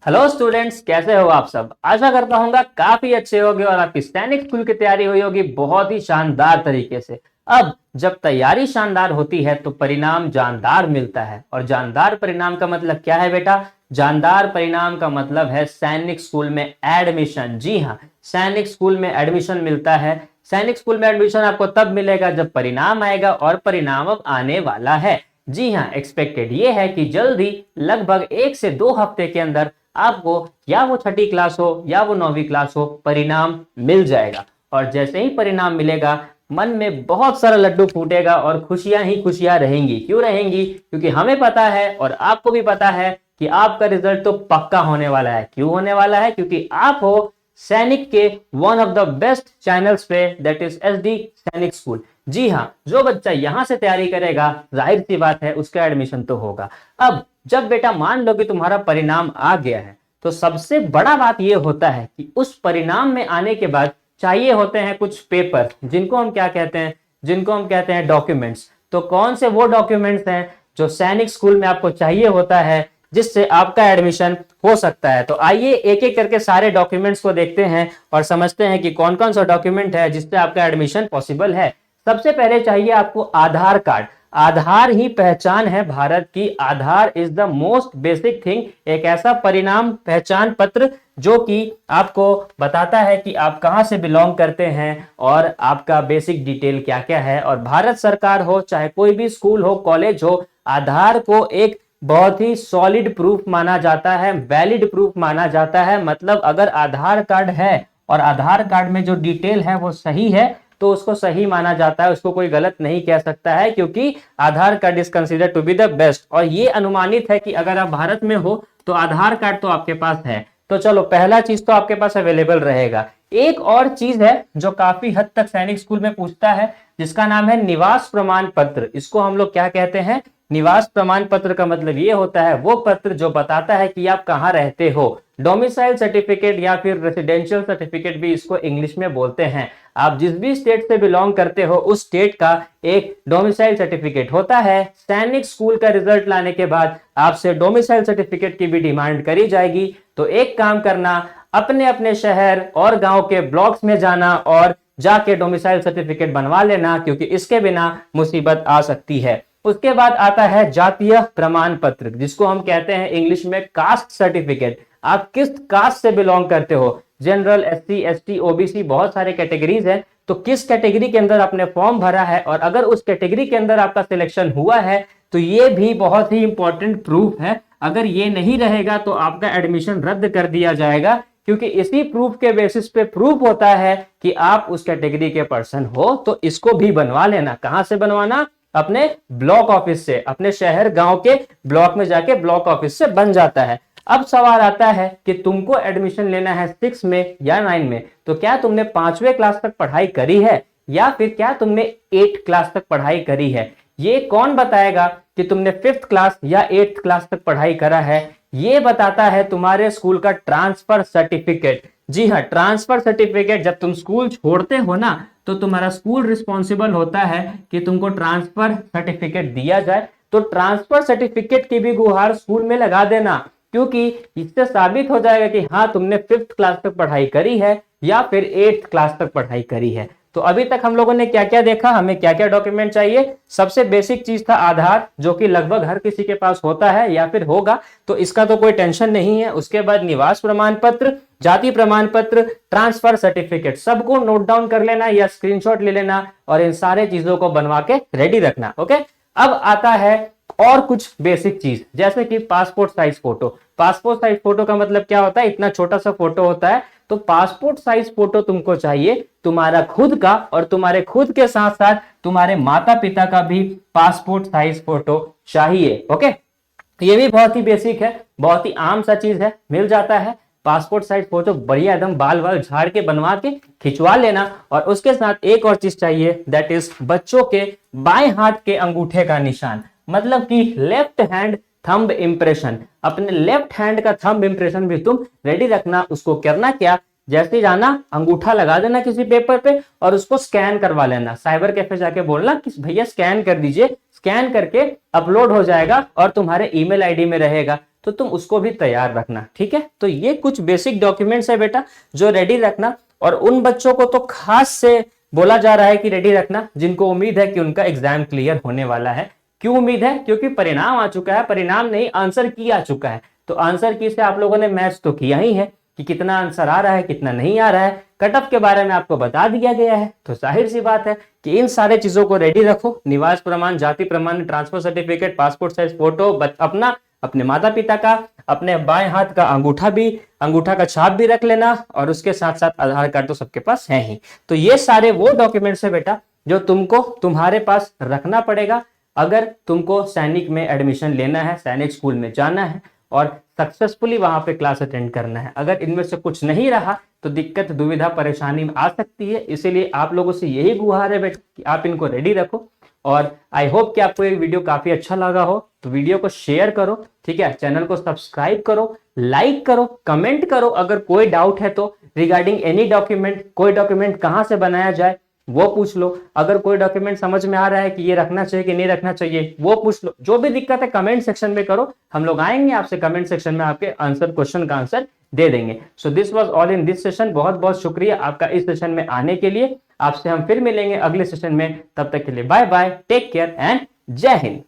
Hello students, कैसे हो आप सब। आशा करता हूँ काफी अच्छे होगे और आपकी सैनिक स्कूल की तैयारी हुई होगी बहुत ही शानदार तरीके से। अब जब तैयारी शानदार होती है तो परिणाम जानदार मिलता है, और जानदार परिणाम का मतलब क्या है बेटा? जानदार परिणाम का मतलब है सैनिक स्कूल में एडमिशन। जी हाँ, सैनिक स्कूल में एडमिशन मिलता है। सैनिक स्कूल में एडमिशन आपको तब मिलेगा जब परिणाम आएगा, और परिणाम अब आने वाला है। जी हाँ, एक्सपेक्टेड ये है कि जल्दी लगभग 1 से 2 हफ्ते के अंदर आपको, या वो छठी क्लास हो या वो 9वीं क्लास हो, परिणाम मिल जाएगा। और जैसे ही परिणाम मिलेगा मन में बहुत सारा लड्डू फूटेगा और खुशियां ही खुशियां रहेंगी। क्यों रहेंगी? क्योंकि हमें पता है और आपको भी पता है कि आपका रिजल्ट तो पक्का होने वाला है। क्यों होने वाला है? क्योंकि आप हो सैनिक के one of the best channels पे, दैट इज एसडी सैनिक स्कूल। जी हाँ, जो बच्चा यहां से तैयारी करेगा जाहिर सी बात है उसका एडमिशन तो होगा। अब जब बेटा मान लो कि तुम्हारा परिणाम आ गया है, तो सबसे बड़ा बात यह होता है कि उस परिणाम में आने के बाद चाहिए होते हैं कुछ पेपर, जिनको हम क्या कहते हैं? जिनको हम कहते हैं डॉक्यूमेंट्स। तो कौन से वो डॉक्यूमेंट्स हैं जो सैनिक स्कूल में आपको चाहिए होता है जिससे आपका एडमिशन हो सकता है? तो आइए एक एक करके सारे डॉक्यूमेंट्स को देखते हैं और समझते हैं कि कौन कौन सा डॉक्यूमेंट है जिससे आपका एडमिशन पॉसिबल है। सबसे पहले चाहिए आपको आधार कार्ड। आधार ही पहचान है भारत की। Aadhaar is the most basic thing, एक ऐसा परिणाम पहचान पत्र जो कि आपको बताता है कि आप कहां से बिलोंग करते हैं और आपका बेसिक डिटेल क्या क्या है। और भारत सरकार हो चाहे कोई भी स्कूल हो, कॉलेज हो, आधार को एक बहुत ही सॉलिड प्रूफ माना जाता है, वैलिड प्रूफ माना जाता है। मतलब अगर आधार कार्ड है और आधार कार्ड में जो डिटेल है वो सही है तो उसको सही माना जाता है, उसको कोई गलत नहीं कह सकता है, क्योंकि Aadhaar card is considered to be the best. और ये अनुमानित है कि अगर आप भारत में हो तो आधार कार्ड तो आपके पास है। तो चलो, पहला चीज तो आपके पास अवेलेबल रहेगा। एक और चीज है जो काफी हद तक सैनिक स्कूल में पूछता है, जिसका नाम है निवास प्रमाण पत्र। इसको हम लोग क्या कहते हैं? निवास प्रमाण पत्र का मतलब ये होता है वो पत्र जो बताता है कि आप कहां रहते हो। डोमिसाइल सर्टिफिकेट या फिर रेसिडेंशियल सर्टिफिकेट भी इसको इंग्लिश में बोलते हैं। आप जिस भी स्टेट से बिलोंग करते हो उस स्टेट का एक डोमिसाइल सर्टिफिकेट होता है। सैनिक स्कूल का रिजल्ट लाने के बाद आपसे डोमिसाइल सर्टिफिकेट की भी डिमांड करी जाएगी। तो एक काम करना, अपने अपने शहर और गांव के ब्लॉक्स में जाना और जाके डोमिसाइल सर्टिफिकेट बनवा लेना, क्योंकि इसके बिना मुसीबत आ सकती है। उसके बाद आता है जातीय प्रमाण पत्र, जिसको हम कहते हैं इंग्लिश में कास्ट सर्टिफिकेट। आप किस कास्ट से बिलोंग करते हो? जनरल, एससी, एसटी, ओबीसी, बहुत सारे कैटेगरीज हैं। तो किस कैटेगरी के अंदर आपने फॉर्म भरा है और अगर उस कैटेगरी के अंदर आपका सिलेक्शन हुआ है तो ये भी बहुत ही इंपॉर्टेंट प्रूफ है। अगर ये नहीं रहेगा तो आपका एडमिशन रद्द कर दिया जाएगा, क्योंकि इसी प्रूफ के बेसिस पे प्रूफ होता है कि आप उस कैटेगरी के पर्सन हो। तो इसको भी बनवा लेना। कहां से बनवाना? अपने ब्लॉक ऑफिस से। अपने शहर गांव के ब्लॉक में जाके ब्लॉक ऑफिस से बन जाता है। अब सवाल आता है कि तुमको एडमिशन लेना है 6 में या 9 में, तो क्या तुमने 5वीं क्लास तक पढ़ाई करी है या फिर क्या तुमने 8 क्लास तक पढ़ाई करी है? ये कौन बताएगा कि तुमने 5th क्लास या 8th क्लास तक पढ़ाई करा है? ये बताता है तुम्हारे स्कूल का ट्रांसफर सर्टिफिकेट। जी हाँ, ट्रांसफर सर्टिफिकेट। जब तुम स्कूल छोड़ते हो ना तो तुम्हारा स्कूल रिस्पॉन्सिबल होता है कि तुमको ट्रांसफर सर्टिफिकेट दिया जाए। तो ट्रांसफर सर्टिफिकेट की भी गुहार स्कूल में लगा देना, क्योंकि इससे साबित हो जाएगा कि हाँ, तुमने 5th क्लास तक पढ़ाई करी है या फिर 8th क्लास तक पढ़ाई करी है। तो अभी तक हम लोगों ने क्या क्या देखा, हमें क्या क्या डॉक्यूमेंट चाहिए। सबसे बेसिक चीज था आधार, जो कि लगभग हर किसी के पास होता है या फिर होगा, तो इसका तो कोई टेंशन नहीं है। उसके बाद निवास प्रमाण पत्र, जाति प्रमाण पत्र, ट्रांसफर सर्टिफिकेट, सबको नोट डाउन कर लेना या स्क्रीनशॉट ले लेना और इन सारे चीजों को बनवा के रेडी रखना। ओके, अब आता है और कुछ बेसिक चीज, जैसे कि passport size photo. Passport size photo का मतलब क्या होता है? इतना छोटा सा फोटो होता है। तो पासपोर्ट साइज फोटो तुमको चाहिए, तुम्हारा खुद का, और तुम्हारे खुद के साथ साथ तुम्हारे माता पिता का भी पासपोर्ट साइज फोटो चाहिए। ओके, ये भी बहुत ही बेसिक है, बहुत ही आम सा चीज है, मिल जाता है। पासपोर्ट साइज फोटो बढ़िया एकदम बाल वाल झाड़ के बनवा के खिंचवा लेना। और उसके साथ एक और चीज चाहिए, दैट इज बच्चों के बाएं हाथ के अंगूठे का निशान, मतलब कि लेफ्ट हैंड थंब इंप्रेशन। अपने लेफ्ट हैंड का थंब इंप्रेशन भी तुम रेडी रखना। उसको करना क्या, जैसे जाना अंगूठा लगा देना किसी पेपर पे और उसको स्कैन करवा लेना। साइबर कैफे जाके बोलना कि भैया स्कैन कर दीजिए, स्कैन करके अपलोड हो जाएगा और तुम्हारे ईमेल आईडी में रहेगा। तो तुम उसको भी तैयार रखना, ठीक है। तो ये कुछ बेसिक डॉक्यूमेंट्स है बेटा जो रेडी रखना, और उन बच्चों को तो खास से बोला जा रहा है कि रेडी रखना जिनको उम्मीद है कि उनका एग्जाम क्लियर होने वाला है। क्यों उम्मीद है? क्योंकि परिणाम आ चुका है, परिणाम नहीं आंसर की आ चुका है। तो आंसर की से आप लोगों ने मैच तो किया ही है कि कितना आंसर आ रहा है, कितना नहीं आ रहा है, कट ऑफ के बारे में आपको बता दिया गया है। तो जाहिर सी बात है कि इन सारे चीजों को रेडी रखो, निवास प्रमाण, जाति प्रमाण, transfer certificate, passport size photo, अपना, अपने माता पिता का, अपने बाएं हाथ का अंगूठा भी, अंगूठा का छाप भी रख लेना, और उसके साथ साथ आधार कार्ड तो सबके पास है ही। तो ये सारे वो डॉक्यूमेंट्स है बेटा जो तुमको तुम्हारे पास रखना पड़ेगा अगर तुमको सैनिक में एडमिशन लेना है, सैनिक स्कूल में जाना है और सक्सेसफुली वहां पे क्लास अटेंड करना है। अगर इनमें से कुछ नहीं रहा तो दिक्कत, दुविधा, परेशानी आ सकती है। इसीलिए आप लोगों से यही गुहार है बेटा कि आप इनको रेडी रखो। और आई होप कि आपको ये वीडियो काफी अच्छा लगा हो, तो वीडियो को शेयर करो, ठीक है, चैनल को सब्सक्राइब करो, लाइक करो, कमेंट करो अगर कोई डाउट है तो रिगार्डिंग एनी डॉक्यूमेंट, कोई डॉक्यूमेंट कहां से बनाया जाए वो पूछ लो। अगर कोई डॉक्यूमेंट समझ में आ रहा है कि ये रखना चाहिए कि नहीं रखना चाहिए वो पूछ लो। जो भी दिक्कत है कमेंट सेक्शन में करो, हम लोग आएंगे आपसे कमेंट सेक्शन में आपके आंसर, क्वेश्चन का आंसर दे देंगे। So this was all in this session. बहुत बहुत शुक्रिया आपका इस सेशन में आने के लिए। आपसे हम फिर मिलेंगे अगले सेशन में, तब तक के लिए bye bye, take care and जय हिंद।